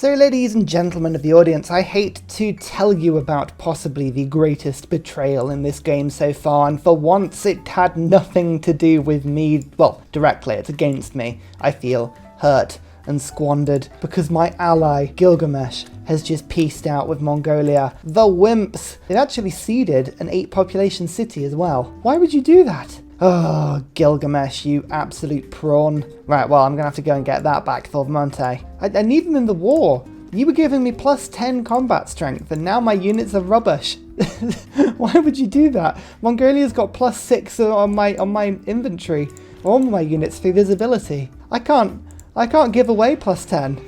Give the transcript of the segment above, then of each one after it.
So ladies and gentlemen of the audience, I hate to tell you about possibly the greatest betrayal in this game so far, and for once it had nothing to do with me, well, directly, it's against me. I feel hurt and squandered because my ally, Gilgamesh, has just peaced out with Mongolia. The wimps! They've actually ceded an 8 population city as well. Why would you do that? Oh, Gilgamesh, you absolute prawn. Right, well, I'm gonna have to go and get that back for them, aren't I? I need them in the war. You were giving me plus 10 combat strength, and now my units are rubbish. Why would you do that? Mongolia's got plus 6 on my inventory. All my units for visibility. I can't give away plus 10.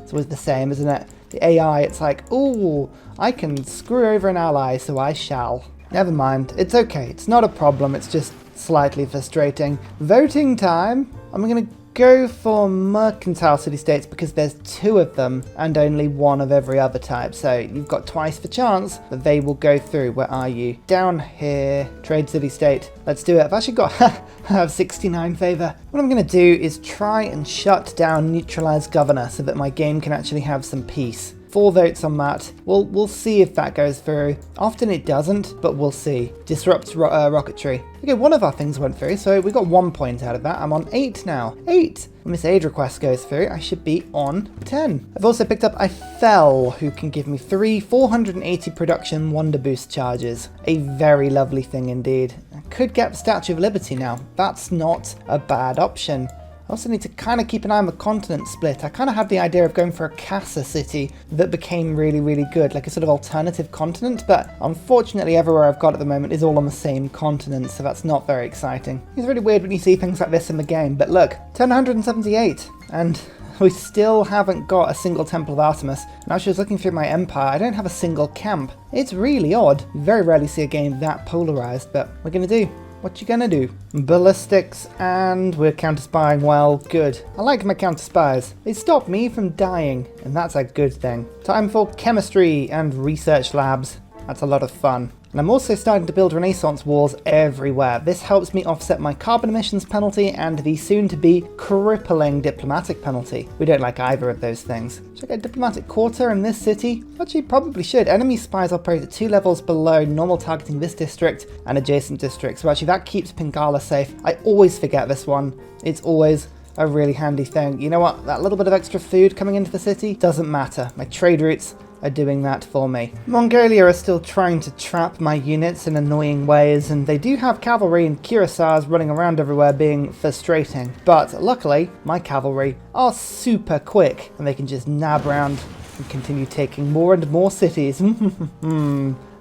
It's always the same, isn't it? The AI, it's like, ooh, I can screw over an ally, so I shall. Never mind, it's okay, it's not a problem, it's just slightly frustrating. Voting time! I'm gonna go for mercantile city-states because there's 2 of them and only 1 of every other type, so you've got twice the chance that they will go through. Where are you? Down here, trade city-state. Let's do it. I've actually got I have 69 favour. What I'm gonna do is try and shut down neutralize governor so that my game can actually have some peace. 4 votes on that. We'll see if that goes through. Often it doesn't, but we'll see. Disrupt rocketry. Okay, one of our things went through, so we got 1 point out of that. I'm on 8 now. 8! When this aid request goes through, I should be on 10. I've also picked up a Fell, who can give me 3 480 production wonder boost charges. A very lovely thing indeed. I could get the Statue of Liberty now. That's not a bad option. I also need to kind of keep an eye on the continent split. I kind of had the idea of going for a Casa city that became really, really good, like a sort of alternative continent, but unfortunately everywhere I've got at the moment is all on the same continent, so that's not very exciting. It's really weird when you see things like this in the game, but look, turn 178, and we still haven't got a single Temple of Artemis. Now she was looking through my empire, I don't have a single camp. It's really odd. You very rarely see a game that polarized, but we're gonna do. What you gonna do? Ballistics, and we're counter-spying well. Good. I like my counter-spies. They stop me from dying, and that's a good thing. Time for chemistry and research labs. That's a lot of fun. And I'm also starting to build Renaissance walls everywhere. This helps me offset my carbon emissions penalty and the soon-to-be crippling diplomatic penalty. We don't like either of those things. Should I get diplomatic quarter in this city? Actually, probably should. Enemy spies operate at 2 levels below normal targeting this district and adjacent districts. So actually that keeps Pingala safe. I always forget this one. It's always a really handy thing. You know what? That little bit of extra food coming into the city doesn't matter. My trade routes are doing that for me. Mongolia are still trying to trap my units in annoying ways, and they do have cavalry and cuirassiers running around everywhere being frustrating. But luckily, my cavalry are super quick, and they can just nab around and continue taking more and more cities.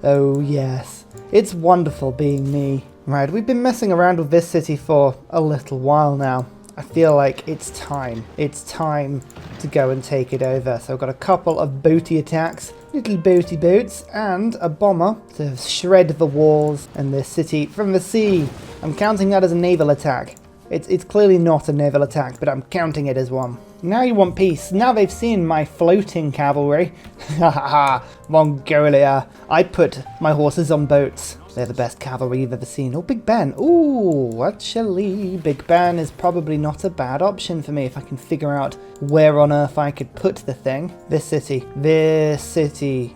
Oh yes, it's wonderful being me. Right, we've been messing around with this city for a little while now. I feel like it's time. It's time to go and take it over. So I've got a couple of boaty attacks, little boaty boats, and a bomber to shred the walls and the city from the sea. I'm counting that as a naval attack. It's clearly not a naval attack, but I'm counting it as one. Now you want peace. Now they've seen my floating cavalry. Ha ha ha, Mongolia. I put my horses on boats. They're the best cavalry you've ever seen. Oh, Big Ben. Ooh, actually, Big Ben is probably not a bad option for me if I can figure out where on earth I could put the thing. This city,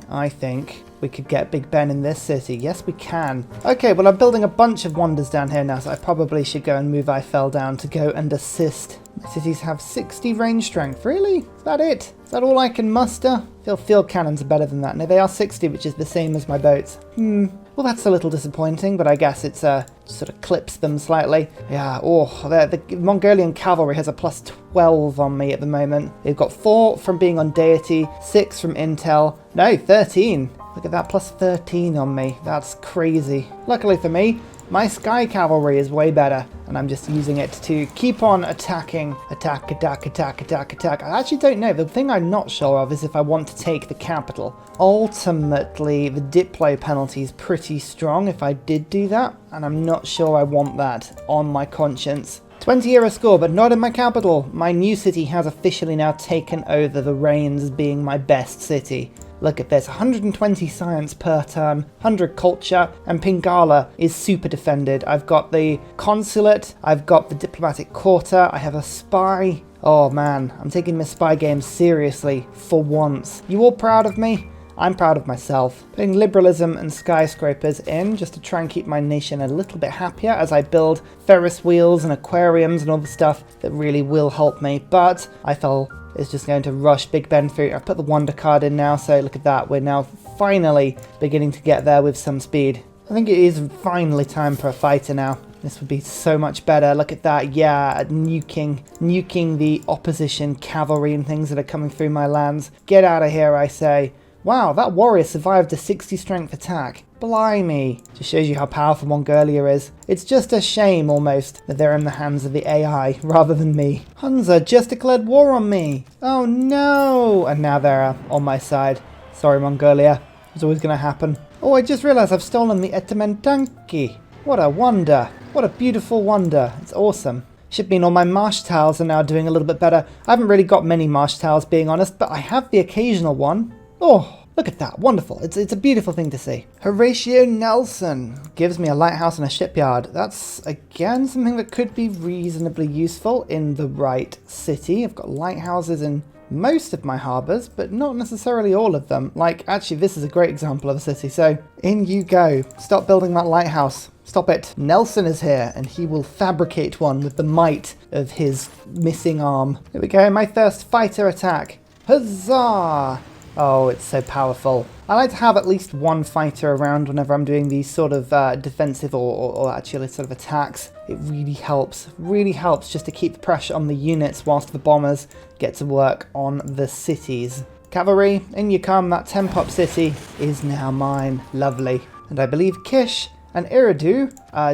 I think. We could get Big Ben in this city. Yes, we can. Okay, well, I'm building a bunch of wonders down here now, so I probably should go and move Eiffel down to go and assist. My cities have 60 range strength. Really? Is that it? Is that all I can muster? Field cannons are better than that. No, they are 60, which is the same as my boats. Well, that's a little disappointing, but I guess it's sort of clips them slightly. Yeah, the Mongolian cavalry has a plus 12 on me at the moment. They've got 4 from being on Deity, 6 from Intel. No, 13. Look at that, plus 13 on me. That's crazy. Luckily for me, my Sky Cavalry is way better, and I'm just using it to keep on attacking. Attack. I actually don't know. The thing I'm not sure of is if I want to take the capital. Ultimately, the Diplo penalty is pretty strong if I did do that, and I'm not sure I want that on my conscience. 20 era score, but not in my capital. My new city has officially now taken over the reins as being my best city. Look at this, 120 science per turn, 100 culture, and Pingala is super defended. I've got the consulate, I've got the diplomatic quarter, I have a spy, Oh man, I'm taking my spy game seriously for once. You all proud of me? I'm proud of myself. Putting liberalism and skyscrapers in just to try and keep my nation a little bit happier as I build Ferris wheels and aquariums and all the stuff that really will help me. But I felt it's just going to rush Big Ben through. I put the Wonder card in now, so look at that. We're now finally beginning to get there with some speed. I think it is finally time for a fighter now. This would be so much better. Look at that. Yeah, nuking the opposition cavalry and things that are coming through my lands. Get out of here, I say. Wow, that warrior survived a 60 strength attack. Blimey. Just shows you how powerful Mongolia is. It's just a shame, almost, that they're in the hands of the AI rather than me. Hunza just declared war on me. Oh no! And now they're on my side. Sorry, Mongolia. It's always going to happen. Oh, I just realized I've stolen the Etementanki. What a wonder. What a beautiful wonder. It's awesome. Should mean all my marsh tiles are now doing a little bit better. I haven't really got many marsh tiles, being honest, but I have the occasional one. Oh, look at that. Wonderful. It's a beautiful thing to see. Horatio Nelson gives me a lighthouse and a shipyard. That's, again, something that could be reasonably useful in the right city. I've got lighthouses in most of my harbours, but not necessarily all of them. Like, actually, this is a great example of a city. So, in you go. Stop building that lighthouse. Stop it. Nelson is here, and he will fabricate one with the might of his missing arm. Here we go. My first fighter attack. Huzzah! Oh, it's so powerful. I like to have at least one fighter around whenever I'm doing these sort of defensive or actually sort of attacks. It really helps just to keep the pressure on the units whilst the bombers get to work on the cities. Cavalry, in you come. That 10-pop city is now mine. Lovely. And I believe Kish and Eridu,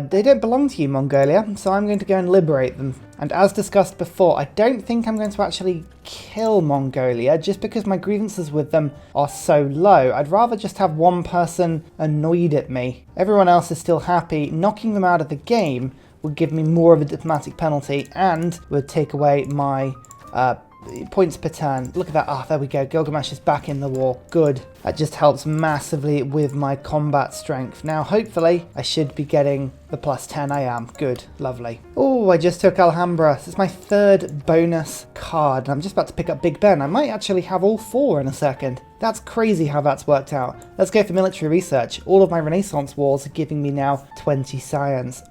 they don't belong to you, Mongolia, so I'm going to go and liberate them. And as discussed before, I don't think I'm going to actually kill Mongolia just because my grievances with them are so low. I'd rather just have one person annoyed at me. Everyone else is still happy. Knocking them out of the game would give me more of a diplomatic penalty and would take away my points per turn. Look at that. Ah, there we go. Gilgamesh is back in the war. Good. That just helps massively with my combat strength. Now, hopefully, I should be getting the +10. I am. Good. Lovely. Oh, I just took Alhambra. This is my third bonus card. I'm just about to pick up Big Ben. I might actually have all four in a second. That's crazy how that's worked out. Let's go for military research. All of my Renaissance wars are giving me now 20 science.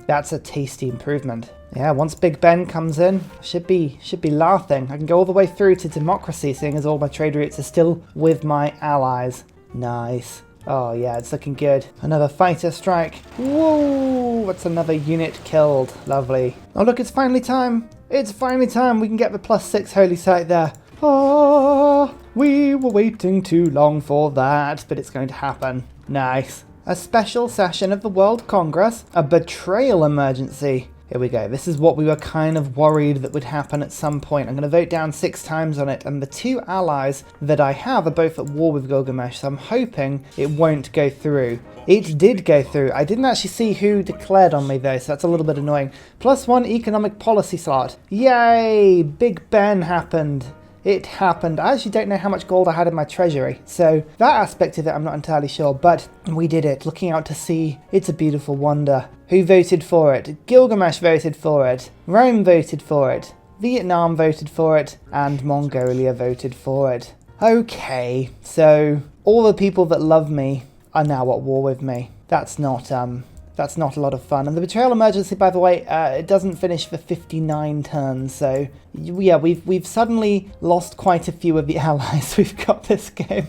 That's a tasty improvement. Yeah, once Big Ben comes in, should be laughing. I can go all the way through to democracy, seeing as all my trade routes are still with my allies. Nice. Oh yeah, it's looking good. Another fighter strike. Whoa, that's another unit killed. Lovely. Oh look, it's finally time. It's finally time. We can get the +6 holy site there. Ah, we were waiting too long for that, but it's going to happen. Nice. A special session of the World Congress. A betrayal emergency. Here we go. This is what we were kind of worried that would happen at some point. I'm going to vote down 6 times on it, and the 2 allies that I have are both at war with Gilgamesh, so I'm hoping it won't go through. It did go through. I didn't actually see who declared on me though, so that's a little bit annoying. +1 economic policy slot. Yay! Big Ben happened. It happened. I actually don't know how much gold I had in my treasury, so that aspect of it I'm not entirely sure, but we did it. Looking out to sea, it's a beautiful wonder. Who voted for it? Gilgamesh voted for it. Rome voted for it. Vietnam voted for it. And Mongolia voted for it. Okay, so all the people that love me are now at war with me. That's not a lot of fun. And the betrayal emergency, by the way, it doesn't finish for 59 turns. So yeah, we've suddenly lost quite a few of the allies we've got this game.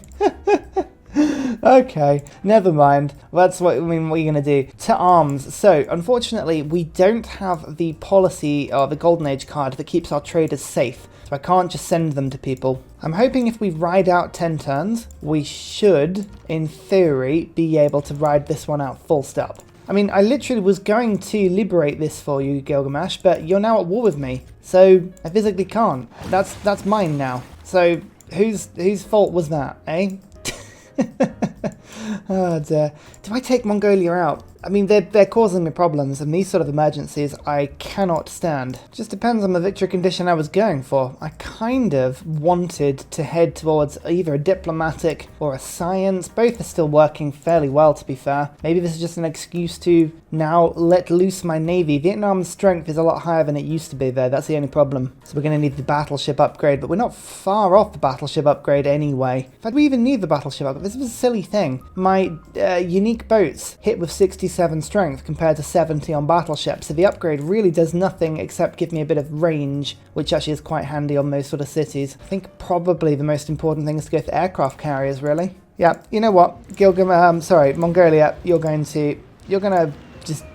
Okay, never mind. That's what what are you going to do? To arms. So, unfortunately, we don't have the policy or the Golden Age card that keeps our traders safe. So I can't just send them to people. I'm hoping if we ride out 10 turns, we should, in theory, be able to ride this one out full stop. I mean, I literally was going to liberate this for you, Gilgamesh, but you're now at war with me. So, I physically can't. That's mine now. So, whose fault was that, eh? Oh dear. Do I take Mongolia out? I mean, they're causing me problems, and these sort of emergencies I cannot stand. Just depends on the victory condition I was going for. I kind of wanted to head towards either a diplomatic or a science. Both are still working fairly well, to be fair. Maybe this is just an excuse to now let loose my navy. Vietnam's strength is a lot higher than it used to be, though. That's the only problem. So we're going to need the battleship upgrade, but we're not far off the battleship upgrade anyway. In fact, we even need the battleship upgrade. This was a silly thing. My unique boats hit with 67 strength compared to 70 on battleships, so the upgrade really does nothing except give me a bit of range, which actually is quite handy on those sort of cities. I think probably the most important thing is to go for aircraft carriers, really. Yeah, you know what, Mongolia, you're gonna just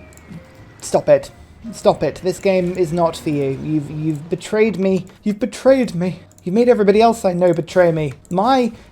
stop it. Stop it. This game is not for you. You've betrayed me. You've betrayed me. You've made everybody else I know betray me.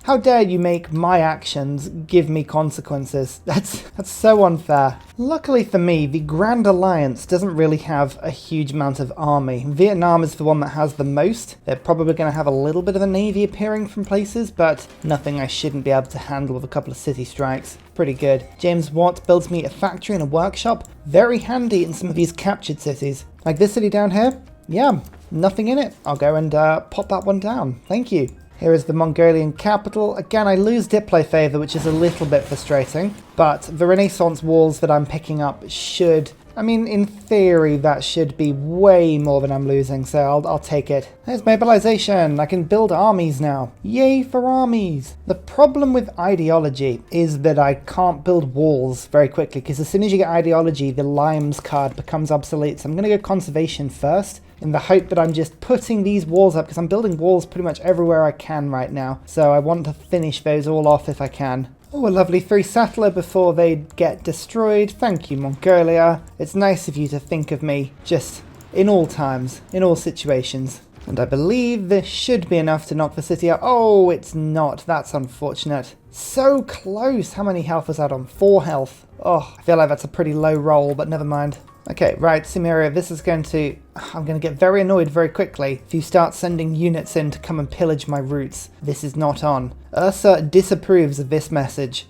How dare you make my actions give me consequences? That's so unfair. Luckily for me, the Grand Alliance doesn't really have a huge amount of army. Vietnam is the one that has the most. They're probably going to have a little bit of a navy appearing from places, but nothing I shouldn't be able to handle with a couple of city strikes. Pretty good. James Watt builds me a factory and a workshop. Very handy in some of these captured cities. Like this city down here? Yeah, nothing in it. I'll go and pop that one down. Thank you. Here is the Mongolian capital. Again, I lose Diplo favor, which is a little bit frustrating. But the Renaissance walls that I'm picking up should... I mean, in theory, that should be way more than I'm losing, so I'll take it. There's mobilization. I can build armies now. Yay for armies. The problem with ideology is that I can't build walls very quickly, because as soon as you get ideology, the limes card becomes obsolete. So I'm going to go conservation first, in the hope that I'm just putting these walls up, because I'm building walls pretty much everywhere I can right now. So I want to finish those all off if I can. Oh, a lovely 3 settler before they get destroyed. Thank you, Mongolia. It's nice of you to think of me just in all times, in all situations. And I believe this should be enough to knock the city out. Oh, it's not. That's unfortunate. So close. How many health was that on? 4 health. Oh, I feel like that's a pretty low roll, but never mind. Okay, right, Cimmeria, this is going to... I'm going to get very annoyed very quickly if you start sending units in to come and pillage my routes. This is not on. Ursa disapproves of this message.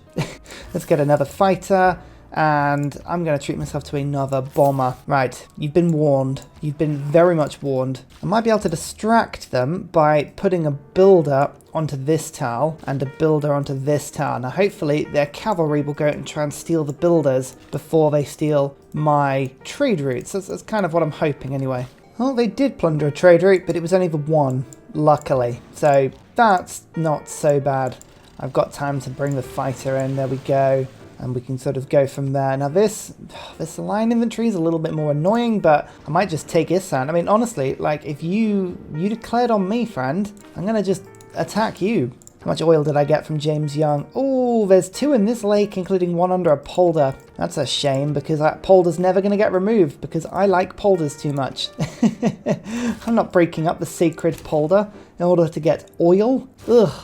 Let's get another fighter, and I'm going to treat myself to another bomber. Right, you've been warned. You've been very much warned. I might be able to distract them by putting a builder onto this tile and a builder onto this tile. Now hopefully their cavalry will go out and try and steal the builders before they steal my trade routes. That's kind of what I'm hoping anyway. Well, they did plunder a trade route, but it was only the one, luckily. So that's not so bad. I've got time to bring the fighter in. There we go. And we can sort of go from there. Now this line inventory is a little bit more annoying, but I might just take Isan. I mean, honestly, like if you declared on me, friend, I'm going to just attack you. How much oil did I get from James Young? Oh, there's 2 in this lake, including 1 under a polder. That's a shame, because that polder's never going to get removed, because I like polders too much. I'm not breaking up the sacred polder in order to get oil. Ugh,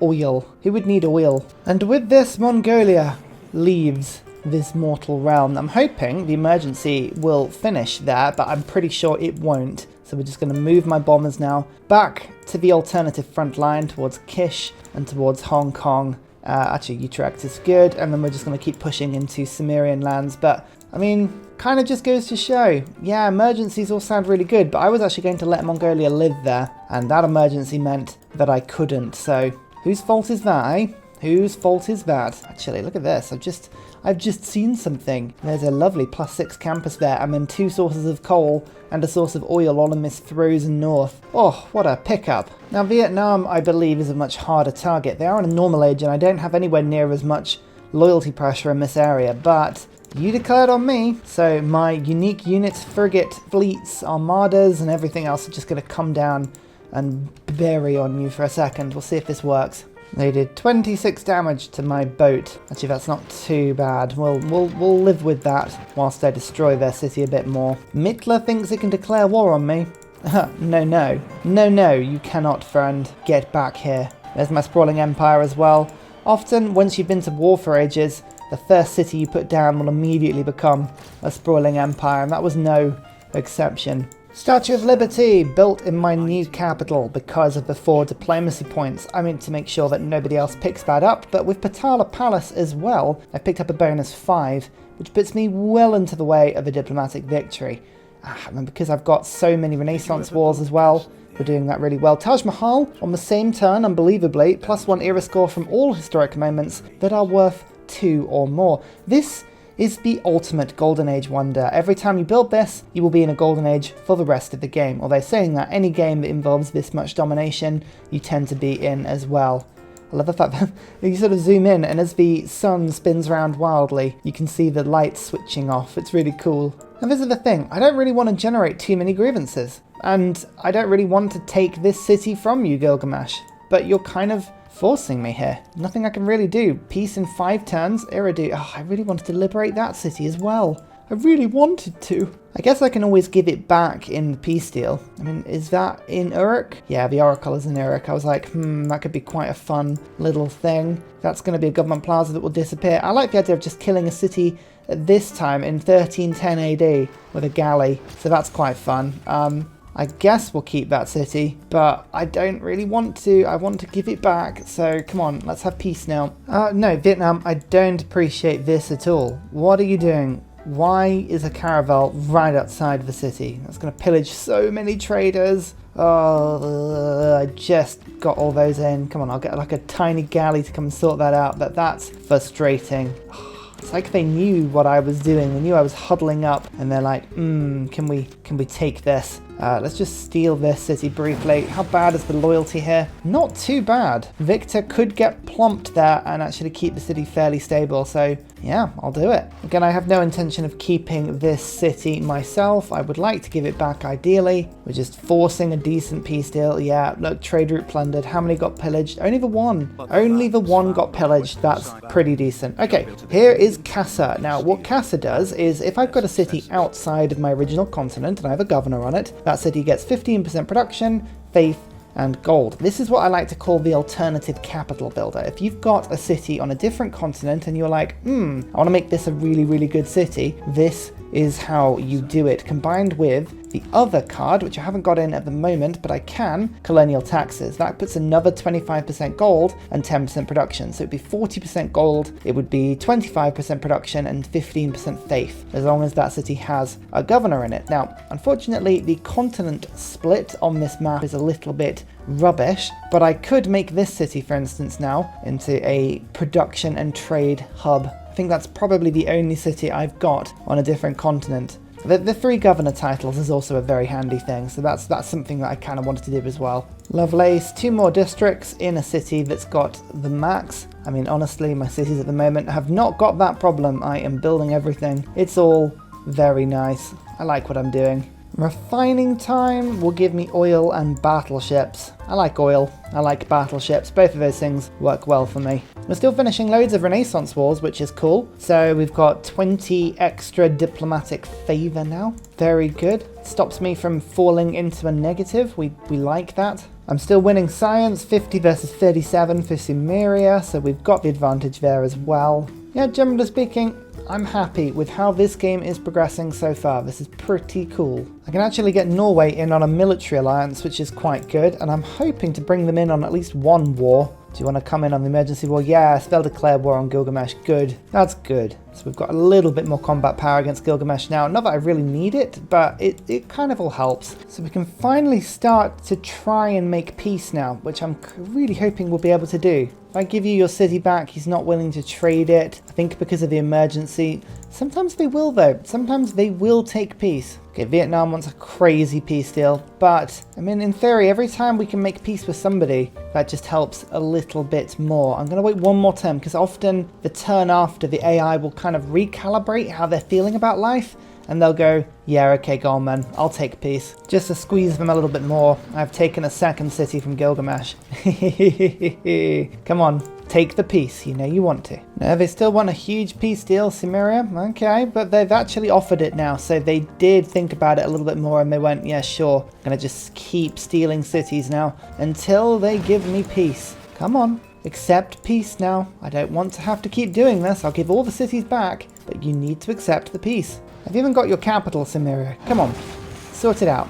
oil. Who would need oil? And with this, Mongolia leaves this mortal realm. I'm hoping the emergency will finish there, but I'm pretty sure it won't. So we're just going to move my bombers now back to the alternative front line towards Kish and towards Hong Kong. Actually, Utrecht is good, and then we're just going to keep pushing into Cimmerian lands. But, I mean, kind of just goes to show, yeah, emergencies all sound really good, but I was actually going to let Mongolia live there, and that emergency meant that I couldn't. So, whose fault is that, eh? Whose fault is that? Actually, look at this. I've just seen something. There's a lovely +6 campus there, and then 2 sources of coal and a source of oil all in this frozen north. Oh, what a pickup. Now, Vietnam, I believe, is a much harder target. They are in a normal age, and I don't have anywhere near as much loyalty pressure in this area, but you declared on me. So my unique units, frigate, fleets, armadas, and everything else are just going to come down and bury on you for a second. We'll see if this works. They did 26 damage to my boat. Actually, that's not too bad. We'll live with that whilst I destroy their city a bit more. Mittler thinks it can declare war on me. No, you cannot, friend. Get back here. There's my sprawling empire as well. Often, once you've been to war for ages, the first city you put down will immediately become a sprawling empire, and that was no exception. Statue of Liberty, built in my new capital because of the 4 diplomacy points. I mean, to make sure that nobody else picks that up, but with Betrayal Palace as well, I picked up a bonus 5, which puts me well into the way of a diplomatic victory. And because I've got so many Renaissance wars as well, we're doing that really well. Taj Mahal, on the same turn, unbelievably, +1 era score from all historic moments that are worth 2 or more. This is the ultimate Golden Age wonder. Every time you build this, you will be in a Golden Age for the rest of the game. Although saying that, any game that involves this much domination, you tend to be in as well. I love the fact that you sort of zoom in, and as the sun spins around wildly, you can see the lights switching off. It's really cool. And this is the thing, I don't really want to generate too many grievances. And I don't really want to take this city from you, Gilgamesh. But you're kind of forcing me here. Nothing I can really do. Peace in 5 turns. Iridu. Oh, I really wanted to liberate that city as well. I really wanted to. I guess I can always give it back in the peace deal. I mean, is that in Uruk? Yeah, the Oracle is in Uruk. I was like, that could be quite a fun little thing. That's going to be a government plaza that will disappear. I like the idea of just killing a city at this time in 1310 AD with a galley. So that's quite fun. I guess we'll keep that city, but I don't really want to. I want to give it back, so come on, let's have peace now. No, Vietnam, I don't appreciate this at all. What are you doing? Why is a caravel right outside the city? That's going to pillage so many traders. Oh, I just got all those in. Come on, I'll get like a tiny galley to come and sort that out, but that's frustrating. It's like they knew what I was doing. They knew I was huddling up, and they're like, can we take this? Let's just steal this city briefly. How bad is the loyalty here? Not too bad. Victor could get plumped there and actually keep the city fairly stable, so yeah, I'll do it. Again, I have no intention of keeping this city myself. I would like to give it back ideally. We're just forcing a decent peace deal. Yeah, look, trade route plundered. How many got pillaged? Only the 1. Only the 1 got pillaged. That's pretty decent. Okay, here is Casa. Now, what Casa does is if I've got a city outside of my original continent and I have a governor on it, that city gets 15% production, faith, and gold. This is what I like to call the alternative capital builder. If you've got a city on a different continent and you're like, I want to make this a really, really good city, this is how you do it, combined with the other card, which I haven't got in at the moment, but I can, colonial taxes. That puts another 25% gold and 10% production. So it'd be 40% gold, it would be 25% production and 15% faith, as long as that city has a governor in it. Now, unfortunately, the continent split on this map is a little bit rubbish, but I could make this city, for instance, now into a production and trade hub. I think that's probably the only city I've got on a different continent. The 3 governor titles is also a very handy thing, so that's something that I kind of wanted to do as well. Lovelace, 2 more districts in a city that's got the max. I mean, honestly, my cities at the moment have not got that problem. I am building everything. It's all very nice. I like what I'm doing. Refining time will give me oil and battleships. I like oil, I like battleships, both of those things work well for me. We're still finishing loads of Renaissance wars, which is cool. So we've got 20 extra diplomatic favor now. Very good. Stops me from falling into a negative. We like that. I'm still winning science, 50 versus 37 for Sumeria, so we've got the advantage there as well. Yeah, generally speaking, I'm happy with how this game is progressing so far. This is pretty cool. I can actually get Norway in on a military alliance, which is quite good, and I'm hoping to bring them in on at least 1 war. Do you want to come in on the emergency war? Yes, they'll declare war on Gilgamesh. Good. That's good. So we've got a little bit more combat power against Gilgamesh now. Not that I really need it, but it kind of all helps. So we can finally start to try and make peace now, which I'm really hoping we'll be able to do. If I give you your city back, he's not willing to trade it. I think because of the emergency. Sometimes they will, though. Sometimes they will take peace. Okay, Vietnam wants a crazy peace deal, but I mean, in theory, every time we can make peace with somebody, that just helps a little bit more. I'm going to wait 1 more turn, because often the turn after, the AI will kind of recalibrate how they're feeling about life, and they'll go, yeah, okay, go on, man, I'll take peace. Just to squeeze them a little bit more, I've taken a 2nd city from Gilgamesh. Come on. Take the peace, you know you want to. No, they still want a huge peace deal, Sumeria. Okay, but they've actually offered it now, so they did think about it a little bit more and they went, yeah, sure. I'm gonna just keep stealing cities now until they give me peace. Come on, accept peace now. I don't want to have to keep doing this. I'll give all the cities back, but you need to accept the peace. I've even got your capital, Sumeria. Come on, sort it out.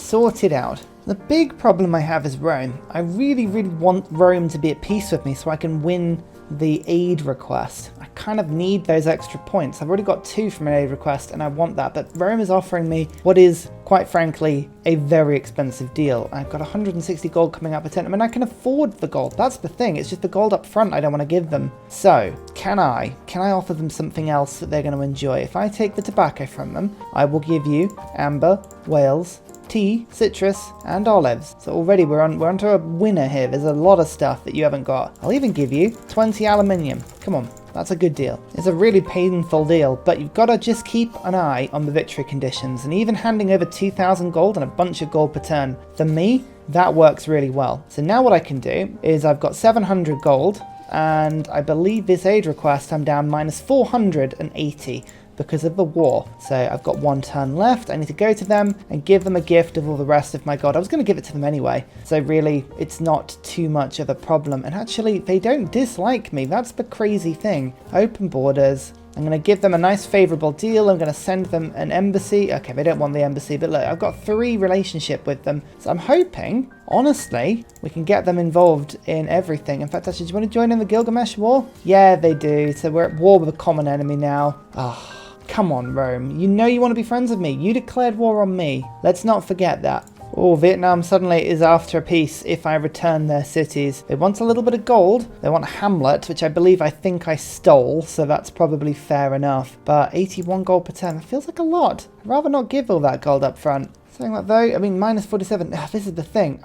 sorted out. The big problem I have is Rome. I really, really want Rome to be at peace with me so I can win the aid request. I kind of need those extra points. I've already got 2 from an aid request and I want that, but Rome is offering me what is, quite frankly, a very expensive deal. I've got 160 gold coming out per turn. I mean, I can afford the gold. That's the thing. It's just the gold up front I don't want to give them. So, can I offer them something else that they're going to enjoy? If I take the tobacco from them, I will give you amber, whales, tea, citrus, and olives. So already we're onto a winner here. There's a lot of stuff that you haven't got. I'll even give you 20 aluminium. Come on, that's a good deal. It's a really painful deal, but you've got to just keep an eye on the victory conditions, and even handing over 2,000 gold and a bunch of gold per turn, for me, that works really well. So now what I can do is I've got 700 gold, and I believe this aid request I'm down minus 480. Because of the war. So I've got 1 turn left. I need to go to them and give them a gift of all the rest of my gold. I was going to give it to them anyway. So really, it's not too much of a problem. And actually, they don't dislike me. That's the crazy thing. Open borders. I'm going to give them a nice favorable deal. I'm going to send them an embassy. Okay, they don't want the embassy, but look, I've got 3 relationship with them. So I'm hoping, honestly, we can get them involved in everything. In fact, actually, do you want to join in the Gilgamesh War? Yeah, they do. So we're at war with a common enemy now. Ah. Come on, Rome. You know you want to be friends with me. You declared war on me. Let's not forget that. Oh, Vietnam suddenly is after a peace if I return their cities. They want a little bit of gold. They want Hamlet, which I think I stole, so that's probably fair enough. But 81 gold per turn, that feels like a lot. I'd rather not give all that gold up front. Saying that though, I mean, minus 47. This is the thing.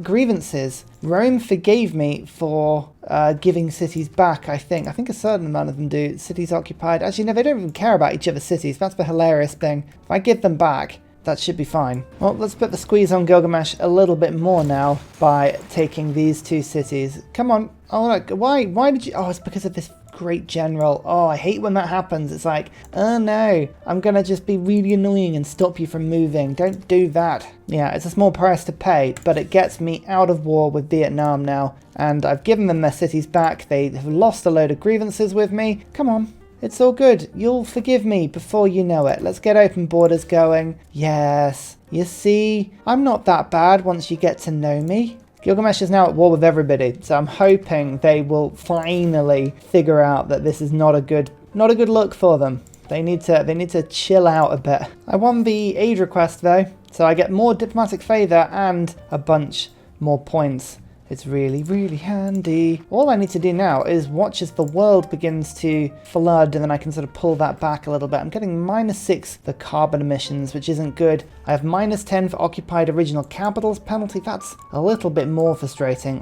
Grievances. Rome forgave me for giving cities back, I think. I think a certain amount of them do. Cities occupied. Actually, no, they don't even care about each other's cities. That's the hilarious thing. If I give them back, that should be fine. Well, let's put the squeeze on Gilgamesh a little bit more now by taking these 2 cities. Come on. Oh, look. Why did you... Oh, it's because of this great general. Oh, I hate when that happens. It's like, oh no, I'm gonna just be really annoying and stop you from moving. Don't do that. Yeah, it's a small price to pay, but it gets me out of war with Vietnam now. And I've given them their cities back. They have lost a load of grievances with me. Come on. It's all good. You'll forgive me before you know it. Let's get open borders going. Yes. You see, I'm not that bad once you get to know me. Gilgamesh is now at war with everybody, so I'm hoping they will finally figure out that this is not a good look for them. They need to chill out a bit. I won the aid request though, so I get more diplomatic favor and a bunch more points. It's really, really handy. All I need to do now is watch as the world begins to flood, and then I can sort of pull that back a little bit. I'm getting -6 for carbon emissions, which isn't good. I have -10 for occupied original capitals penalty. That's a little bit more frustrating.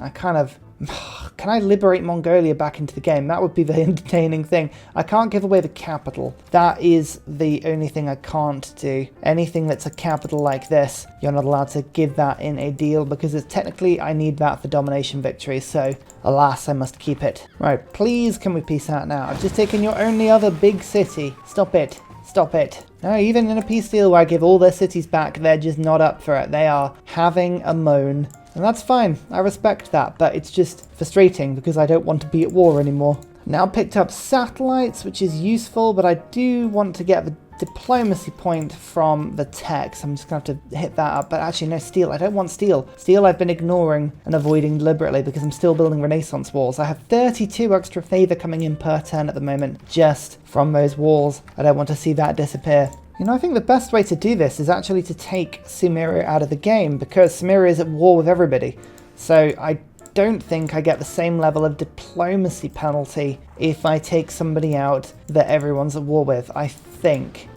Can I liberate Mongolia back into the game? That would be the entertaining thing. I can't give away the capital. That is the only thing I can't do. Anything that's a capital like this, you're not allowed to give that in a deal because it's technically I need that for domination victory. So alas, I must keep it. Right, please can we peace out now? I've just taken your only other big city. Stop it. Stop it. No, even in a peace deal where I give all their cities back, they're just not up for it. They are having a moan. And that's fine, I respect that, but it's just frustrating because I don't want to be at war anymore. Now picked up satellites, which is useful, but I do want to get the diplomacy point from the tech, so I'm just going to have to hit that up. But actually, no, steel. I don't want steel. Steel I've been ignoring and avoiding deliberately because I'm still building Renaissance walls. I have 32 extra favor coming in per turn at the moment just from those walls. I don't want to see that disappear. You know, I think the best way to do this is actually to take Sumeria out of the game because Sumeria is at war with everybody. So I don't think I get the same level of diplomacy penalty if I take somebody out that everyone's at war with. I think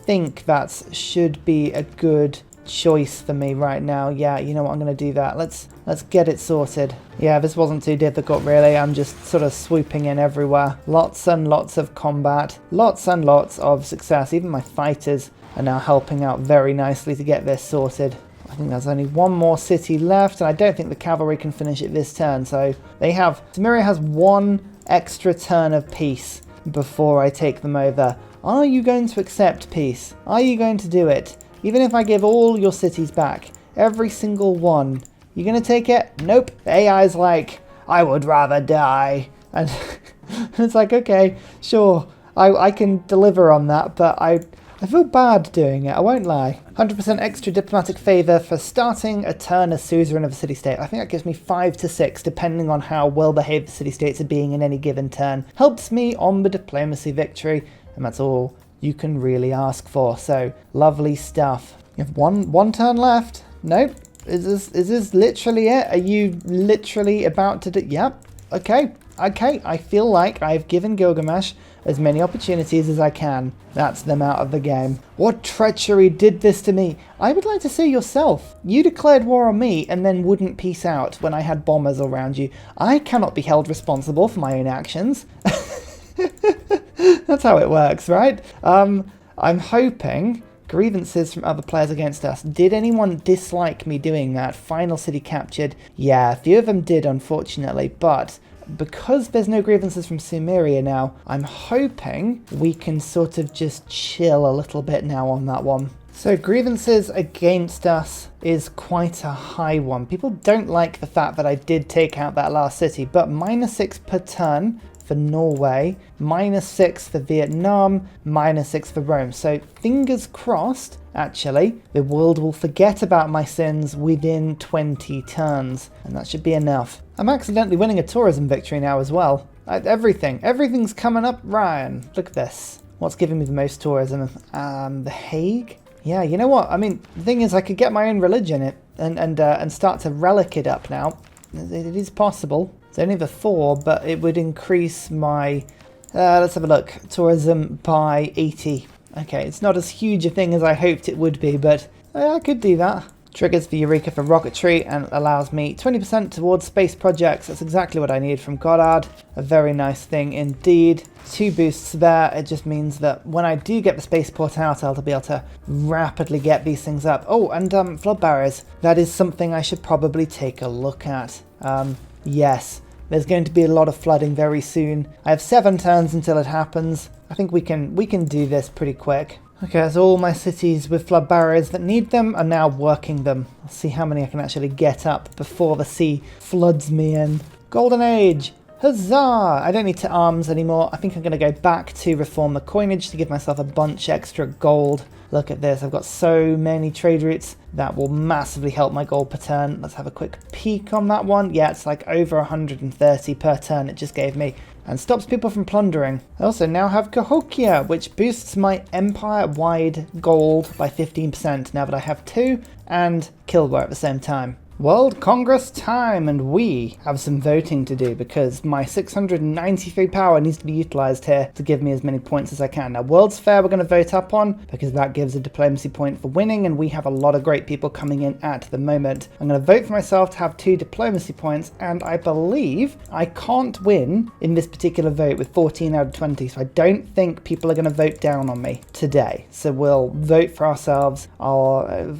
that should be a good choice for me right now. Yeah, you know what, I'm going to do that. Let's get it sorted. Yeah, this wasn't too difficult really. I'm just sort of swooping in everywhere. Lots and lots of combat. Lots and lots of success. Even my fighters are now helping out very nicely to get this sorted. I think there's only one more city left, and I don't think the cavalry can finish it this turn. So Sumeria has 1 extra turn of peace before I take them over. Are you going to accept peace? Are you going to do it? Even if I give all your cities back, every single one, you going to take it? Nope. The AI's like, I would rather die. And it's like, okay, sure, I can deliver on that, but I feel bad doing it, I won't lie. 100% extra diplomatic favour for starting a turn as suzerain of a city-state. I think that gives me 5 to 6, depending on how well behaved the city-states are being in any given turn. Helps me on the diplomacy victory, and that's all you can really ask for. So, lovely stuff. You have one turn left. Nope. Is this literally it? Are you literally about to do... Yep. Okay. I feel like I've given Gilgamesh as many opportunities as I can. That's them out of the game. What treachery did this to me? I would like to see yourself. You declared war on me and then wouldn't peace out when I had bombers around you. I cannot be held responsible for my own actions. That's how it works, right? I'm hoping... Grievances from other players against us. Did anyone dislike me doing that? Final city captured. Yeah, a few of them did, unfortunately, but because there's no grievances from Sumeria now, I'm hoping we can sort of just chill a little bit now on that one. So grievances against us is quite a high one. People don't like the fact that I did take out that last city, but -6 per turn for Norway, -6 for Vietnam, -6 for Rome. So fingers crossed, actually, the world will forget about my sins within 20 turns, and that should be enough. I'm accidentally winning a tourism victory now as well. Everything's coming up, Ryan. Look at this. What's giving me the most tourism? The Hague? Yeah, you know what? I mean, the thing is, I could get my own religion and start to relic it up now. It is possible. It's only the 4, but it would increase my, let's have a look, tourism by 80. Okay, it's not as huge a thing as I hoped it would be, but I could do that. Triggers the Eureka for rocketry and allows me 20% towards space projects. That's exactly what I need from Goddard. A very nice thing indeed. 2 boosts there. It just means that when I do get the spaceport out, I'll be able to rapidly get these things up. Oh, and flood barriers. That is something I should probably take a look at. Yes, there's going to be a lot of flooding very soon. I have 7 turns until it happens. I think we can do this pretty quick. Okay, so all my cities with flood barriers that need them are now working them. I'll see how many I can actually get up before the sea floods me in. Golden Age! Huzzah! I don't need to arms anymore. I think I'm going to go back to reform the coinage to give myself a bunch extra gold. Look at this, I've got so many trade routes that will massively help my gold per turn. Let's have a quick peek on that one. Yeah, it's like over 130 per turn it just gave me, and stops people from plundering. I also now have Cahokia, which boosts my empire-wide gold by 15% now that I have 2 and Kilwa at the same time. World Congress time, and we have some voting to do because my 693 power needs to be utilised here to give me as many points as I can. Now, World's Fair we're going to vote up on because that gives a diplomacy point for winning, and we have a lot of great people coming in at the moment. I'm going to vote for myself to have 2 diplomacy points, and I believe I can't win in this particular vote with 14 out of 20, so I don't think people are going to vote down on me today. So we'll vote for ourselves.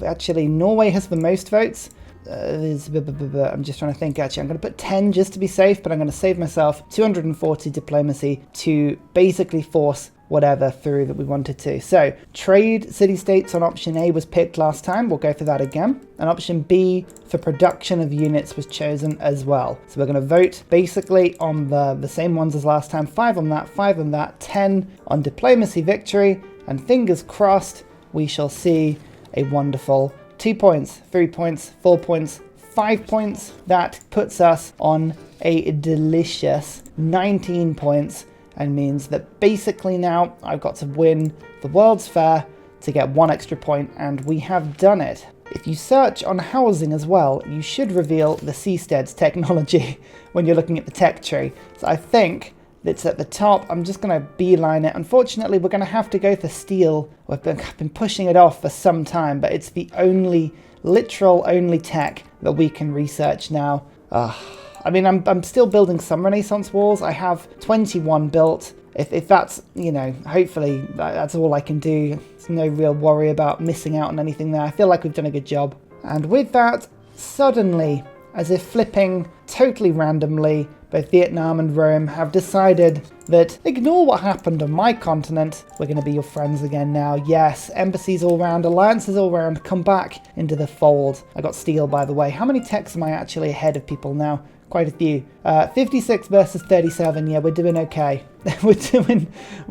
Actually, Norway has the most votes. I'm just trying to think, actually. I'm going to put 10 just to be safe, but I'm going to save myself 240 diplomacy to basically force whatever through that we wanted to. So, trade city-states on option A was picked last time. We'll go for that again. And option B for production of units was chosen as well. So we're going to vote basically on the same ones as last time. 5 on that, 5 on that, 10 on diplomacy victory. And fingers crossed, we shall see a wonderful 2 points, 3 points, 4 points, 5 points. That puts us on a delicious 19 points and means that basically now I've got to win the World's Fair to get 1 extra point, and we have done it. If you search on housing as well, you should reveal the seasteads technology when you're looking at the tech tree. So I think that's at the top. I'm just going to beeline it. Unfortunately, we're going to have to go for steel. I've been pushing it off for some time, but it's the only, literal only tech that we can research now. I mean, I'm still building some Renaissance walls. I have 21 built. If that's, you know, hopefully that's all I can do. There's no real worry about missing out on anything there. I feel like we've done a good job. And with that, suddenly, as if flipping totally randomly, both Vietnam and Rome have decided that ignore what happened on my continent. We're going to be your friends again now. Yes, embassies all round, alliances all round, come back into the fold. I got steel, by the way. How many techs am I actually ahead of people now? quite a few. 56 versus 37, yeah, we're doing okay. we're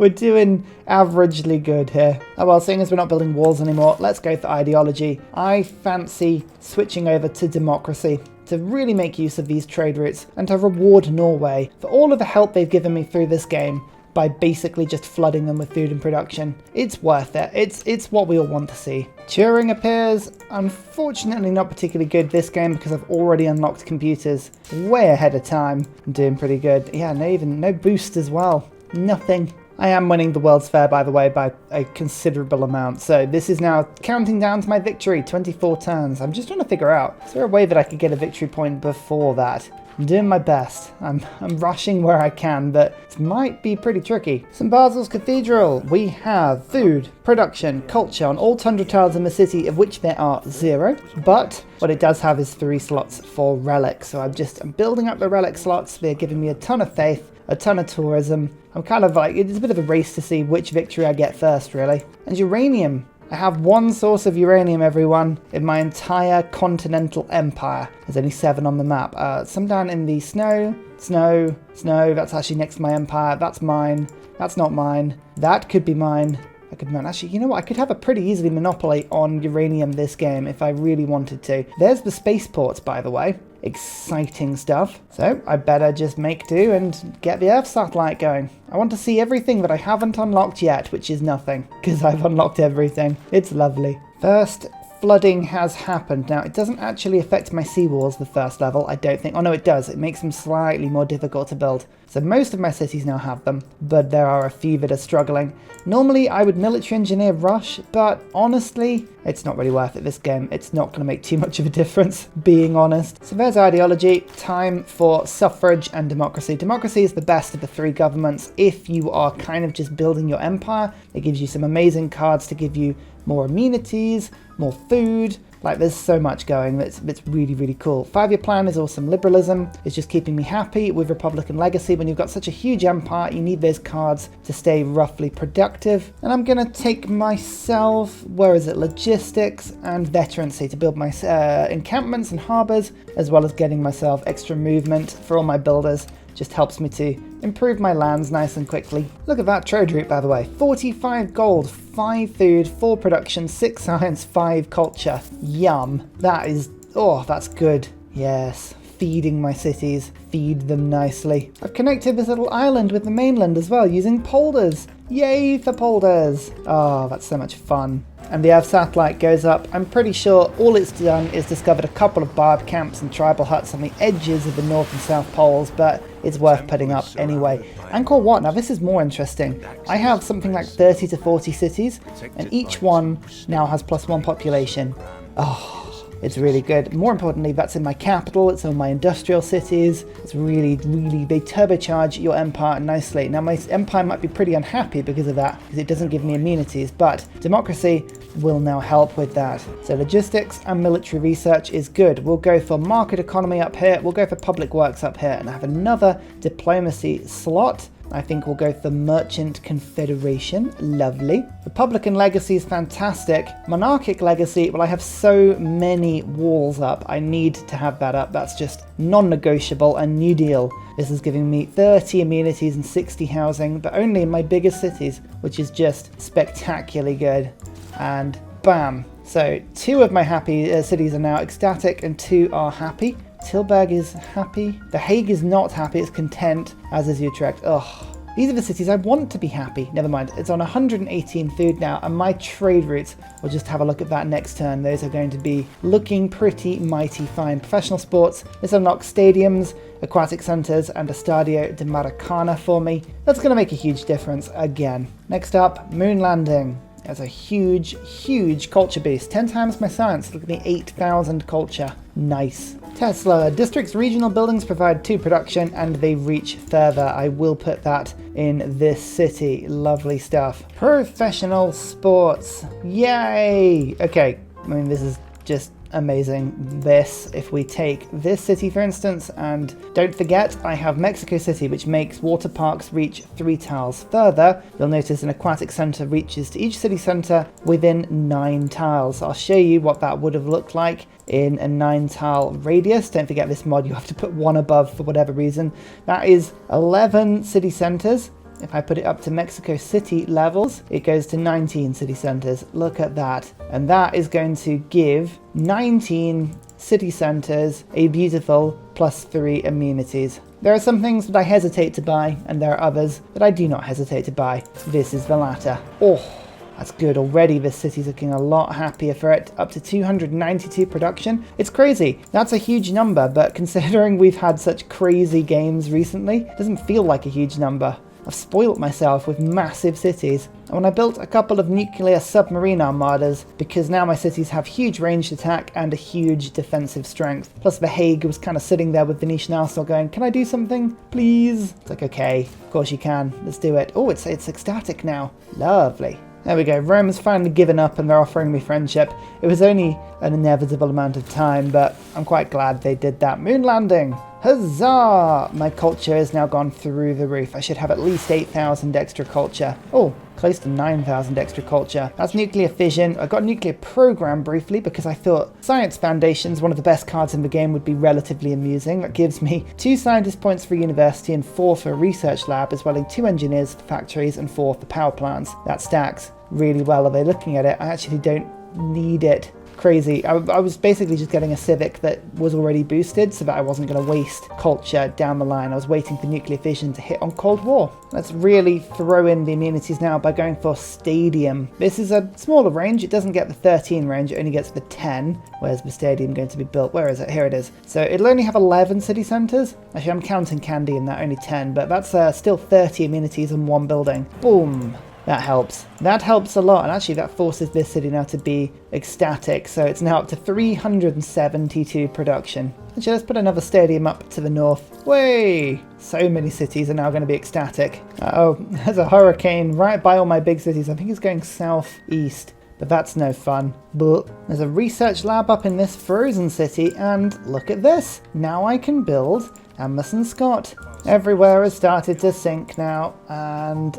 doing averagely good here. Oh well, seeing as we're not building walls anymore, let's go for ideology. I fancy switching over to democracy to really make use of these trade routes and to reward Norway for all of the help they've given me through this game by basically just flooding them with food and production. It's worth it. It's what we all want to see. Turing appears, unfortunately not particularly good this game because I've already unlocked computers way ahead of time. I'm doing pretty good. Yeah, no boost as well. Nothing. I am winning the World's Fair, by the way, by a considerable amount. So this is now counting down to my victory, 24 turns. I'm just trying to figure out, is there a way that I could get a victory point before that? I'm doing my best. I'm rushing where I can, but it might be pretty tricky. St. Basil's Cathedral. We have food, production, culture on all tundra tiles in the city, of which there are 0. But what it does have is 3 slots for relics. So I'm building up the relic slots. They're giving me a ton of faith, a ton of tourism. I'm kind of like, it's a bit of a race to see which victory I get first, really. And uranium. I have 1 source of uranium, everyone, in my entire continental empire. There's only 7 on the map. Some down in the snow, that's actually next to my empire. That's mine. That's not mine. That could be mine. Actually, you know what? I could have a pretty easily monopoly on uranium this game if I really wanted to. There's the spaceports, by the way. Exciting stuff. So I better just make do and get the Earth satellite going. I want to see everything that I haven't unlocked yet, which is nothing, because I've unlocked everything. It's lovely. First flooding has happened. Now, it doesn't actually affect my seawalls, the first level, I don't think. Oh no, it does. It makes them slightly more difficult to build. So most of my cities now have them, but there are a few that are struggling. Normally, I would military engineer rush, but honestly, it's not really worth it this game. It's not going to make too much of a difference, being honest. So there's ideology. Time for suffrage and democracy. Democracy is the best of the 3 governments. If you are kind of just building your empire, it gives you some amazing cards to give you more amenities, more food. Like, there's so much going that's really, really cool. 5-year plan is awesome. Liberalism is just keeping me happy with Republican legacy. When you've got such a huge empire, you need those cards to stay roughly productive. And I'm going to take myself, where is it, logistics and veterancy to build my encampments and harbours, as well as getting myself extra movement for all my builders. Just helps me to improve my lands nice and quickly. Look at that trade route, by the way. 45 gold, 5 food, 4 production, 6 science, 5 culture. Yum. That is, oh, that's good. Yes. Feeding my cities. Feed them nicely. I've connected this little island with the mainland as well using polders. Yay for polders. Oh, that's so much fun. And the Earth satellite goes up. I'm pretty sure all it's done is discovered a couple of barb camps and tribal huts on the edges of the North and South Poles, but it's worth putting up anyway. Angkor Wat, now this is more interesting. I have something like 30 to 40 cities, and each one now has +1 population. Oh, it's really good. More importantly, that's in my capital, it's in my industrial cities. It's really, they turbocharge your empire nicely. Now, my empire might be pretty unhappy because of that, because it doesn't give me amenities, but democracy will now help with that. So logistics and military research is good. We'll go for market economy up here, we'll go for public works up here, and I have another diplomacy slot. I think we'll go for Merchant Confederation. Lovely. Republican legacy is fantastic. Monarchic legacy, well, I have so many walls up. I need to have that up. That's just non-negotiable. And New Deal. This is giving me 30 amenities and 60 housing, but only in my biggest cities, which is just spectacularly good. And bam. So 2 of my happy cities are now ecstatic and 2 are happy. Tilburg is happy. The Hague is not happy, it's content, as is Utrecht. Ugh. These are the cities I want to be happy. Never mind, it's on 118 food now, and my trade routes, we'll just have a look at that next turn. Those are going to be looking pretty mighty fine. Professional sports, this unlocks stadiums, aquatic centres, and a Stadio de Maracana for me. That's going to make a huge difference again. Next up, moon landing. That's a huge, huge culture boost. 10 times my science. Look at the 8,000 culture. Nice. Tesla. District's regional buildings provide 2 production and they reach further. I will put that in this city. Lovely stuff. Professional sports. Yay! Okay. I mean, this is just amazing. This, if we take this city for instance, and don't forget I have Mexico City, which makes water parks reach 3 tiles further. You'll notice an aquatic center reaches to each city center within 9 tiles. I'll show you what that would have looked like in a 9-tile radius. Don't forget this mod, you have to put 1 above for whatever reason. That is 11 city centers. If I put it up to Mexico City levels, it goes to 19 city centers. Look at that. And that is going to give 19 city centers a beautiful +3 amenities. There are some things that I hesitate to buy, and there are others that I do not hesitate to buy. This is the latter. Oh, that's good. Already this city's looking a lot happier for it. Up to 292 production. It's crazy. That's a huge number, but considering we've had such crazy games recently, it doesn't feel like a huge number. I've spoilt myself with massive cities. And when I built a couple of nuclear submarine armadas, because now my cities have huge ranged attack and a huge defensive strength. Plus the Hague was kind of sitting there with Venetian Arsenal going, can I do something, please? It's like, okay, of course you can. Let's do it. Oh, it's ecstatic now. Lovely. There we go. Rome has finally given up and they're offering me friendship. It was only an inevitable amount of time, but I'm quite glad they did that. Moon landing! Huzzah! My culture has now gone through the roof. I should have at least 8,000 extra culture. Oh, close to 9,000 extra culture. That's nuclear fission. I got nuclear program briefly because I thought Science Foundations, one of the best cards in the game, would be relatively amusing. That gives me 2 scientist points for university and 4 for research lab, as well as 2 engineers for factories and 4 for power plants. That stacks really well. Are they looking at it? I actually don't need it. Crazy. I was basically just getting a civic that was already boosted so that I wasn't going to waste culture down the line. I was waiting for nuclear fission to hit on Cold War. Let's really throw in the amenities now by going for stadium. This is a smaller range. It doesn't get the 13 range. It only gets the 10. Where's the stadium going to be built? Where is it? Here it is. So it'll only have 11 city centers. Actually, I'm counting Candy in that, only 10, but that's still 30 amenities in one building. Boom. That helps. That helps a lot, and actually that forces this city now to be ecstatic, so it's now up to 372 production. Actually, let's put another stadium up to the north. Way! So many cities are now going to be ecstatic. Uh-oh, there's a hurricane right by all my big cities. I think it's going southeast, but that's no fun. But there's a research lab up in this frozen city, and look at this. Now I can build Amherst Scott. Everywhere has started to sink now, and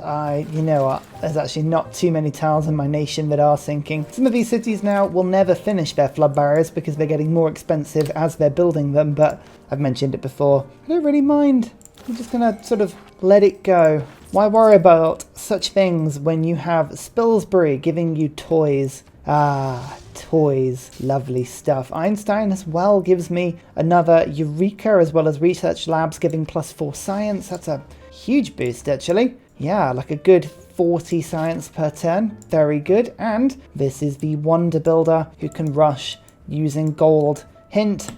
you know what, there's actually not too many tiles in my nation that are sinking. Some of these cities now will never finish their flood barriers because they're getting more expensive as they're building them, but I've mentioned it before. I don't really mind. I'm just gonna sort of let it go. Why worry about such things when you have Spilsbury giving you toys? Ah, toys. Lovely stuff. Einstein as well gives me another Eureka, as well as research labs giving +4 science. That's a huge boost, actually. Yeah, like a good 40 science per turn. Very good. And this is the Wonder Builder who can rush using gold. Hint,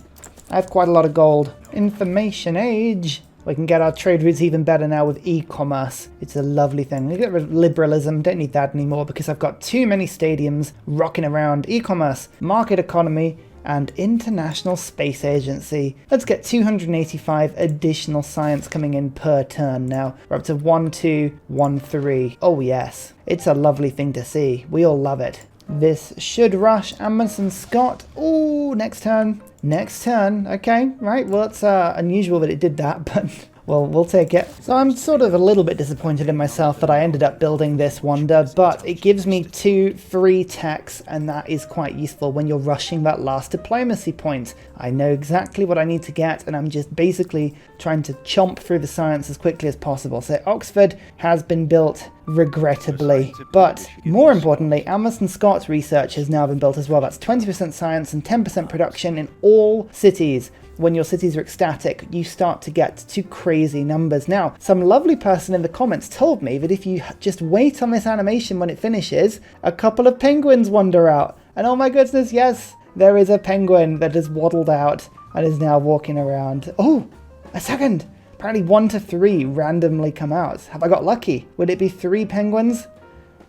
I have quite a lot of gold. Information age. We can get our trade routes even better now with e-commerce. It's a lovely thing. We get rid of liberalism, don't need that anymore because I've got too many stadiums rocking around. E-commerce, market economy, and International Space Agency. Let's get 285 additional science coming in per turn now. We're up to 1213. Oh yes, it's a lovely thing to see. We all love it. This should rush Amundsen Scott. Ooh, next turn. Next turn. Okay, right. Well, it's unusual that it did that, but well, we'll take it. So I'm sort of a little bit disappointed in myself that I ended up building this wonder, but it gives me 2 free techs, and that is quite useful when you're rushing that last diplomacy point. I know exactly what I need to get, and I'm just basically trying to chomp through the science as quickly as possible. So Oxford has been built, regrettably, but more importantly, Amherst Scott research has now been built as well. That's 20% science and 10% production in all cities. When your cities are ecstatic, you start to get to crazy numbers. Now, some lovely person in the comments told me that if you just wait on this animation when it finishes, a couple of penguins wander out. And oh my goodness, yes, there is a penguin that has waddled out and is now walking around. Oh, a second. Apparently 1 to 3 randomly come out. Have I got lucky? Would it be 3 penguins?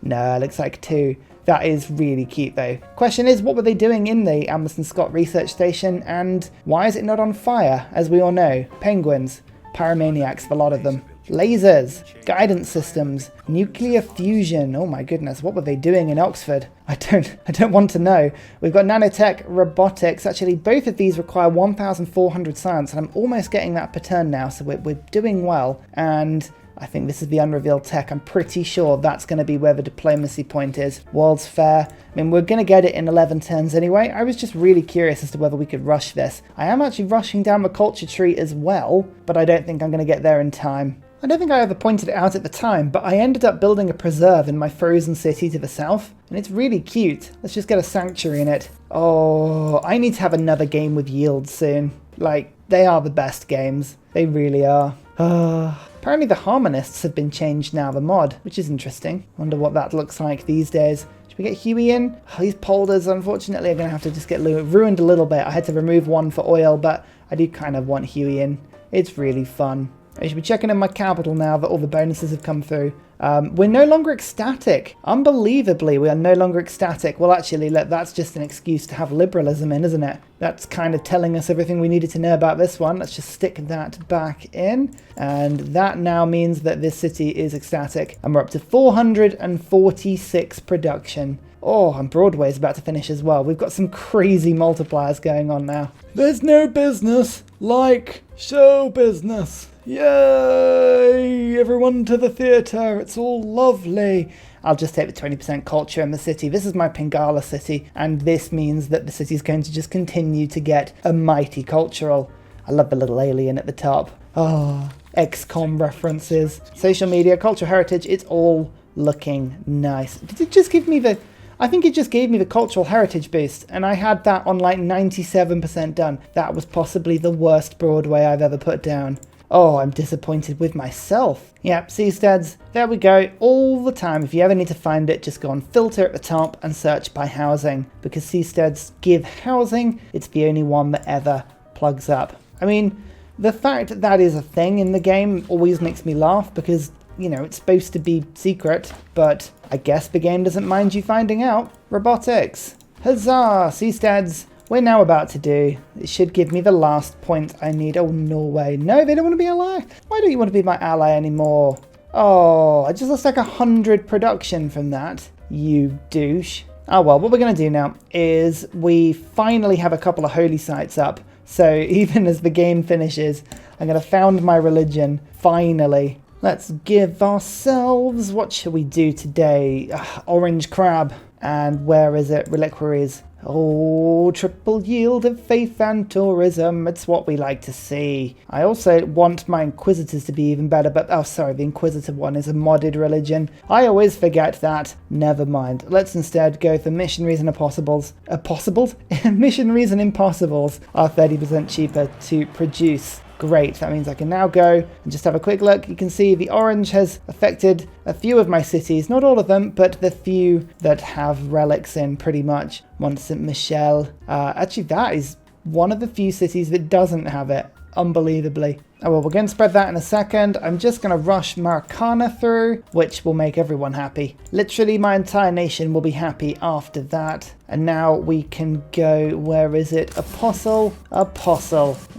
No, it looks like 2. That is really cute though. Question is, what were they doing in the Amherst Scott research station, and why is it not on fire? As we all know, penguins, pyromaniacs, a lot of them. Lasers, guidance systems, nuclear fusion. Oh my goodness, what were they doing in Oxford? I don't want to know. We've got nanotech, robotics. Actually, both of these require 1,400 science, and I'm almost getting that per turn now, so we're doing well. And I think this is the unrevealed tech. I'm pretty sure that's going to be where the diplomacy point is. World's Fair. I mean, we're going to get it in 11 turns anyway. I was just really curious as to whether we could rush this. I am actually rushing down the culture tree as well, but I don't think I'm going to get there in time. I don't think I ever pointed it out at the time, but I ended up building a preserve in my frozen city to the south, and it's really cute. Let's just get a sanctuary in it. Oh, I need to have another game with yields soon. Like, they are the best games. They really are. Apparently the harmonists have been changed now, the mod, which is interesting. Wonder what that looks like these days. Should we get Huey in? Oh, these polders, unfortunately, are going to have to just get ruined a little bit. I had to remove one for oil, but I do kind of want Huey in. It's really fun. I should be checking in my capital now that all the bonuses have come through. We're no longer ecstatic. Unbelievably, we are no longer ecstatic. Well, actually, that's just an excuse to have liberalism in, isn't it? That's kind of telling us everything we needed to know about this one. Let's just stick that back in. And that now means that this city is ecstatic. And we're up to 446 production. Oh, and Broadway's about to finish as well. We've got some crazy multipliers going on now. There's no business like show business. Yay! Everyone to the theatre. It's all lovely. I'll just take the 20% culture in the city. This is my Pingala city, and this means that the city is going to just continue to get a mighty cultural. I love the little alien at the top. Oh, XCOM references. Social media, cultural heritage, it's all looking nice. Did it just give me the... I think it just gave me the cultural heritage boost, and I had that on like 97% done. That was possibly the worst Broadway I've ever put down. Oh, I'm disappointed with myself. Yep, seasteads, there we go, all the time. If you ever need to find it, just go on filter at the top and search by housing, because seasteads give housing. It's the only one that ever plugs up. I mean, the fact that that is a thing in the game always makes me laugh, because, you know, it's supposed to be secret, but I guess the game doesn't mind you finding out. Robotics. Huzzah, seasteads. We're now about to do. It should give me the last point I need. Oh, Norway. No, they don't want to be ally. Why don't you want to be my ally anymore? Oh, I just lost like 100 production from that. You douche. Oh, well, what we're going to do now is we finally have a couple of holy sites up. So even as the game finishes, I'm going to found my religion. Finally. Let's give ourselves... What shall we do today? Orange crab. And where is it? Reliquaries. Oh, triple yield of faith and tourism. It's what we like to see. I also want my Inquisitors to be even better, but oh, sorry, the Inquisitor one is a modded religion. I always forget that. Never mind. Let's instead go for missionaries and impossibles. Impossibles? Missionaries and impossibles are 30% cheaper to produce. Great, that means I can now go and just have a quick look. You can see the orange has affected a few of my cities, not all of them, but the few that have relics in pretty much. Mont Saint Michel. Actually, that is one of the few cities that doesn't have it, unbelievably. Oh well, we're going to spread that in a second. I'm just going to rush Maracana through, which will make everyone happy. Literally, my entire nation will be happy after that. And now we can go, where is it? Apostle.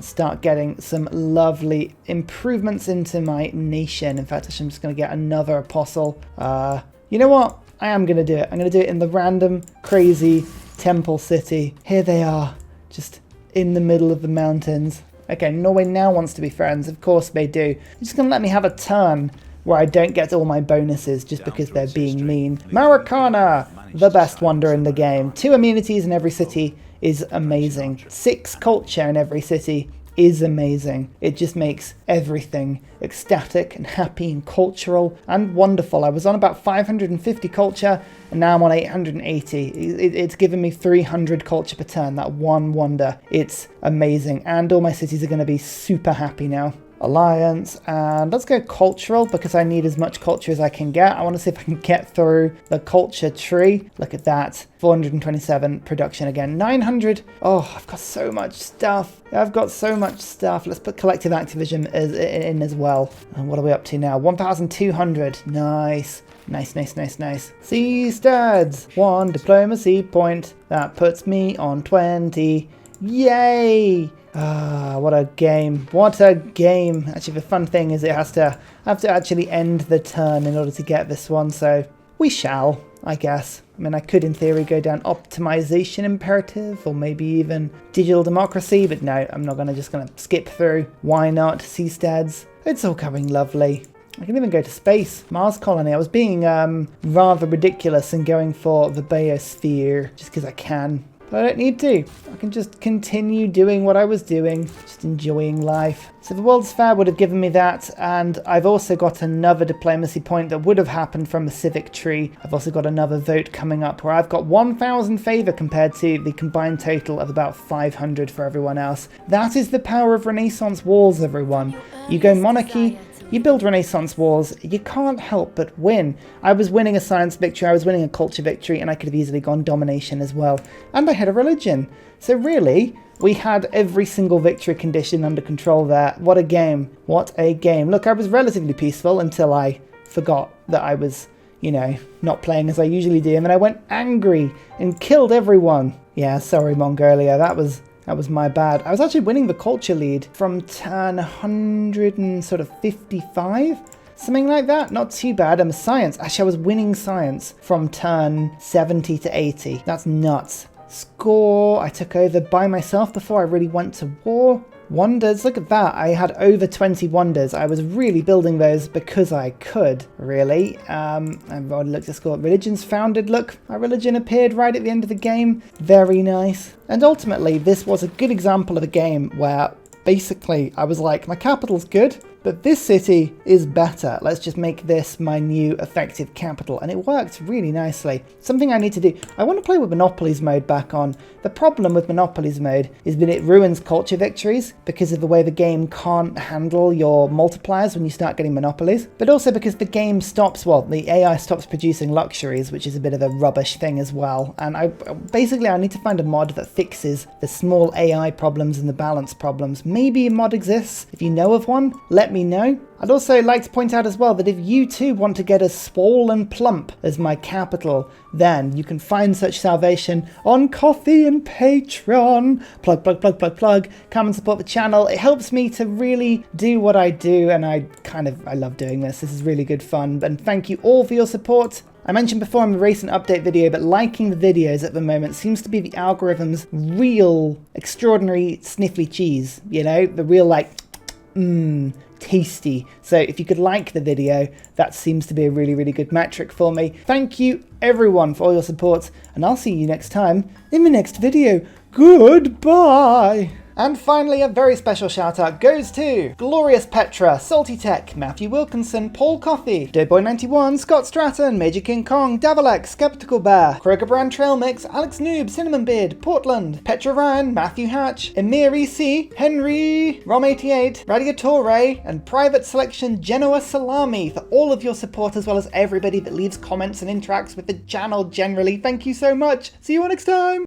Start getting some lovely improvements into my nation. In fact, I'm just going to get another apostle. You know what? I am going to do it. I'm going to do it in the random, crazy temple city. Here they are, just in the middle of the mountains. Okay, Norway now wants to be friends. Of course they do. They're just going to let me have a turn where I don't get all my bonuses just because they're being mean. Maracana, the best wonder in the game. 2 amenities in every city is amazing. 6 culture in every city is amazing. It just makes everything ecstatic and happy and cultural and wonderful. I was on about 550 culture and now I'm on 880. It's given me 300 culture per turn, that one wonder. It's amazing, and all my cities are going to be super happy now. Alliance, and let's go cultural because I need as much culture as I can get. I want to see if I can get through the culture tree. Look at that. 427 production again. 900. Oh, I've got so much stuff. Let's put collective activism in as well. And what are we up to now? 1,200. Nice. Nice. Seasteads. 1 diplomacy point. That puts me on 20. Yay! Ah, what a game. What a game. Actually, the fun thing is I have to actually end the turn in order to get this one, so we shall, I guess. I mean, I could in theory go down optimization imperative or maybe even digital democracy, but no, I'm not just gonna skip through. Why not? Seasteads. It's all coming lovely. I can even go to space. Mars colony. I was being rather ridiculous and going for the biosphere just because I can. But I don't need to. I can just continue doing what I was doing, just enjoying life. So the World's Fair would have given me that, and I've also got another diplomacy point that would have happened from the civic tree. I've also got another vote coming up where I've got 1,000 favour compared to the combined total of about 500 for everyone else. That is the power of Renaissance wars, everyone. You go monarchy, you build Renaissance wars, you can't help but win. I was winning a science victory, I was winning a culture victory, and I could have easily gone domination as well. And I had a religion. So really, we had every single victory condition under control there. What a game. What a game. Look, I was relatively peaceful until I forgot that I was, you know, not playing as I usually do, and then I went angry and killed everyone. Yeah, sorry Mongolia, that was my bad. I was actually winning the culture lead from turn 155, something like that. Not too bad. And science, actually I was winning science from turn 70 to 80. That's nuts. Score, I took over by myself before I really went to war. Wonders, look at that. I had over 20 wonders. I was really building those because I could, really. I've already looked at score. Religions founded. Look, my religion appeared right at the end of the game. Very nice. And ultimately, this was a good example of a game where basically I was like, my capital's good, but this city is better. Let's just make this my new effective capital. And it worked really nicely. Something I need to do. I want to play with Monopolies mode back on. The problem with Monopolies mode is that it ruins culture victories because of the way the game can't handle your multipliers when you start getting monopolies. But also because the game stops, well, the AI stops producing luxuries, which is a bit of a rubbish thing as well. And I need to find a mod that fixes the small AI problems and the balance problems. Maybe a mod exists. If you know of one, let me know. I'd also like to point out as well that if you too want to get as swole and plump as my capital, then you can find such salvation on Coffee and Patreon. Plug, plug, plug, plug, plug. Come and support the channel. It helps me to really do what I do, and I love doing this. This is really good fun, and thank you all for your support. I mentioned before in the recent update video, but liking the videos at the moment seems to be the algorithm's real extraordinary sniffly cheese, you know? The real like, tasty. So if you could like the video, that seems to be a really, really good metric for me. Thank you everyone for all your support, and I'll see you next time in the next video. Goodbye! And finally, a very special shout out goes to Glorious Petra, Salty Tech, Matthew Wilkinson, Paul Coffey, Doughboy91, Scott Stratton, Major King Kong, Davalex, Skeptical Bear, Kroger Brand Trail Mix, Alex Noob, Cinnamon Beard, Portland, Petra Ryan, Matthew Hatch, Emir EC, Henry, Rom88, Radiatore, and Private Selection Genoa Salami for all of your support, as well as everybody that leaves comments and interacts with the channel generally. Thank you so much. See you all next time.